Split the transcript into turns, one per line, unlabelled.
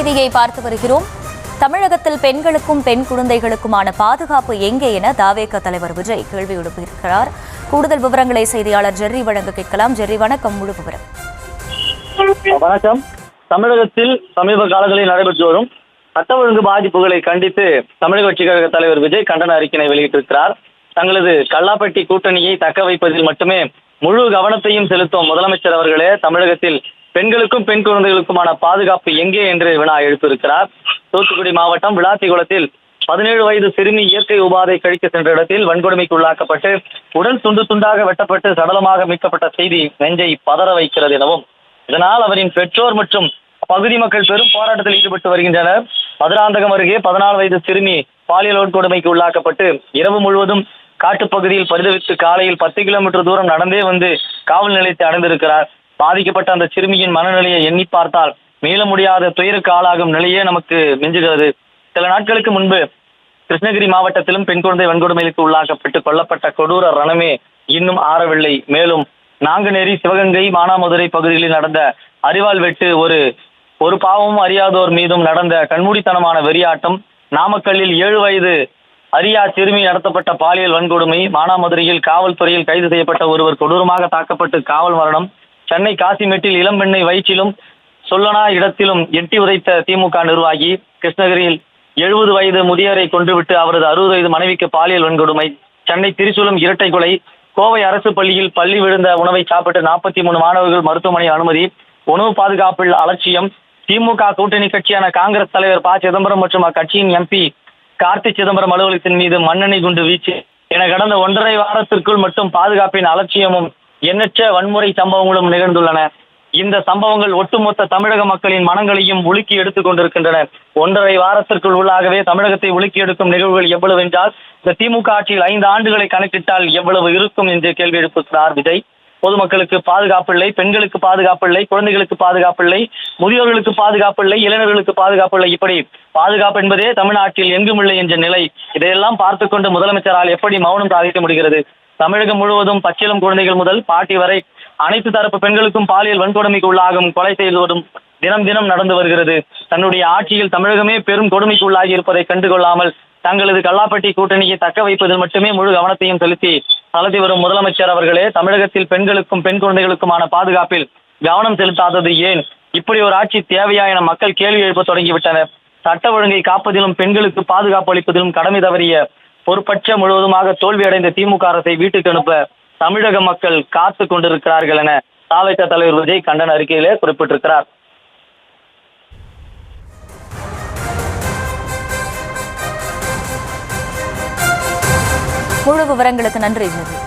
செய்தியை பார்த்து வருகிறோம். தமிழகத்தில் பெண்களுக்கும் பெண் குழந்தைகளுக்குமான பாதுகாப்பு எங்கே என தாவேக தலைவர் விஜய் கேள்வி எழுப்பியிருக்கிறார். கூடுதல் விவரங்களை செய்தியாளர் ஜெர்ரி வழங்க கேட்கலாம். ஜெர்ரி, வணக்கம். முழு விவரம்.
வணக்கம். தமிழகத்தில் சமீப காலங்களில் நடைபெற்று வரும் சட்ட ஒழுங்கு பாதிப்புகளை கண்டித்து தமிழக கட்சிக் கழக தலைவர் விஜய் கண்டன அறிக்கையை வெளியிட்டிருக்கிறார். தங்களது கல்லாப்பட்டி கூட்டணியை தக்க வைப்பதில் மட்டுமே முழு கவனத்தையும் செலுத்தும் முதலமைச்சர் அவர்களே தமிழகத்தில் பெண்களுக்கும் பெண் குழந்தைகளுக்குமான பாதுகாப்பு எங்கே என்று வினா எழுப்பியிருக்கிறார். தூத்துக்குடி மாவட்டம் விளாத்திகுளத்தில் 17 வயது சிறுமி இயற்கை உபாதை கழிக்க சென்ற இடத்தில் வன்கொடுமைக்கு உள்ளாக்கப்பட்டு உடல் துண்டு துண்டாக வெட்டப்பட்டு சடலமாக மீட்கப்பட்ட செய்தி நெஞ்சை பதற வைக்கிறது எனவும், இதனால் அவரின் பெற்றோர் மற்றும் பகுதி மக்கள் பெரும் போராட்டத்தில் ஈடுபட்டு வருகின்றனர். மதுராந்தகம் அருகே 14 வயது சிறுமி பாலியல் வன்கொடுமைக்கு உள்ளாக்கப்பட்டு இரவு முழுவதும் காட்டுப்பகுதியில் பரிதவித்து காலையில் 10 கிலோமீட்டர் தூரம் நடந்தே வந்து காவல் நிலையத்தை அடைந்திருக்கிறார். பாதிக்கப்பட்ட அந்த சிறுமியின் மனநிலையை எண்ணி பார்த்தால் மீள முடியாத துயருக்கு ஆளாகும் நிலையே நமக்கு மிஞ்சுகிறது. சில நாட்களுக்கு முன்பு கிருஷ்ணகிரி மாவட்டத்திலும் பெண் குழந்தை வன்கொடுமைக்கு உள்ளாக்கப்பட்டு கொல்லப்பட்ட கொடூர ரணமே இன்னும் ஆறவில்லை. மேலும் நாங்குநேரி, சிவகங்கை, மானாமதுரை பகுதிகளில் நடந்த அரிவாள் வெட்டு, ஒரு பாவமும் அறியாதோர் மீதும் நடந்த கண்மூடித்தனமான வெறியாட்டம், நாமக்கல்லில் 7 வயது அரியா சிறுமி நடத்தப்பட்ட பாலியல் வன்கொடுமை, மானாமதுரையில் காவல்துறையில் கைது செய்யப்பட்ட ஒருவர் கொடூரமாக தாக்கப்பட்டு காவல் மரணம், சென்னை காசிமேட்டில் இளம்பெண்ணை வயிற்றிலும் சொல்லனா இடத்திலும் எட்டி உதைத்த திமுக நிர்வாகி, கிருஷ்ணகிரியில் 70 வயது முதியரை கொன்றுவிட்டு அவரது 60 வயது மனைவிக்கு பாலியல் வன்கொடுமை, சென்னை திரிசூலம் இரட்டை கொலை, கோவை அரசு பள்ளியில் பள்ளி விழுந்த உணவை சாப்பிட்டு 43 மாணவர்கள் மருத்துவமனை அனுமதி, உணவு பாதுகாப்பில் அலட்சியம், திமுக கூட்டணி கட்சியான காங்கிரஸ் தலைவர் ப. சிதம்பரம் மற்றும் அக்கட்சியின் எம்பி கார்த்தி சிதம்பரம் அலுவலகத்தின் மீது மண்ணெண்ணெய் குண்டு வீச்சு என கடந்த 1.5 வாரத்திற்குள் மட்டும் பாதுகாப்பின் அலட்சியமும் எண்ணற்ற வன்முறை சம்பவங்களும் நிகழ்ந்துள்ளன. இந்த சம்பவங்கள் ஒட்டுமொத்த தமிழக மக்களின் மனங்களையும் உலுக்கி எடுத்துக் கொண்டிருக்கின்றன. 1.5 வாரத்திற்குள் உள்ளாகவே தமிழகத்தை உலுக்கி எடுக்கும் நிகழ்வுகள் எவ்வளவு என்றால், இந்த திமுக ஆட்சியில் 5 ஆண்டுகளை கணக்கிட்டால் எவ்வளவு இருக்கும் என்று கேள்வி எழுப்புகிறார் விஜய். பொதுமக்களுக்கு பாதுகாப்பில்லை, பெண்களுக்கு பாதுகாப்பில்லை, குழந்தைகளுக்கு பாதுகாப்பில்லை, முதியோர்களுக்கு பாதுகாப்பில்லை, இளைஞர்களுக்கு பாதுகாப்பில்லை, இப்படி பாதுகாப்பு என்பதே தமிழ்நாட்டில் எங்குமில்லை என்ற நிலை. இதையெல்லாம் பார்த்து கொண்டு முதலமைச்சரால் எப்படி மௌனம் சாதிக்க முடிகிறது? தமிழகம் முழுவதும் பச்சிளம் குழந்தைகள் முதல் பாட்டி வரை அனைத்து தரப்பு பெண்களுக்கும் பாலியல் வன்கொடுமைக்கு உள்ளாகும் கொலை செய்வதும் தினம் தினம் நடந்து வருகிறது. தன்னுடைய ஆட்சியில் தமிழகமே பெரும் கொடுமைக்கு உள்ளாகி இருப்பதை கண்டுகொள்ளாமல் தங்களது கல்லாப்பட்டி கூட்டணியை தக்க வைப்பதில் மட்டுமே முழு கவனத்தையும் செலுத்தி நடத்தி வரும் முதலமைச்சர் அவர்களே தமிழகத்தில் பெண்களுக்கும் பெண் குழந்தைகளுக்குமான பாதுகாப்பில் கவனம் செலுத்தாதது ஏன்? இப்படி ஒரு ஆட்சி தேவையா என மக்கள் கேள்வி எழுப்ப தொடங்கிவிட்டனர். சட்ட ஒழுங்கை காப்பதிலும் பெண்களுக்கு பாதுகாப்பு அளிப்பதிலும் கடமை தவறிய பொறுப்பற்ற முழுவதுமாக தோல்வியடைந்த திமுக அரசை வீட்டுக்கு அனுப்ப தமிழக மக்கள் காத்து கொண்டிருக்கிறார்கள் என தாவேக தலைவர் விஜய் கண்டன அறிக்கையிலே குறிப்பிட்டிருக்கிறார்.
முழு விவரங்களுக்கு நன்றி ஜெர்ரி.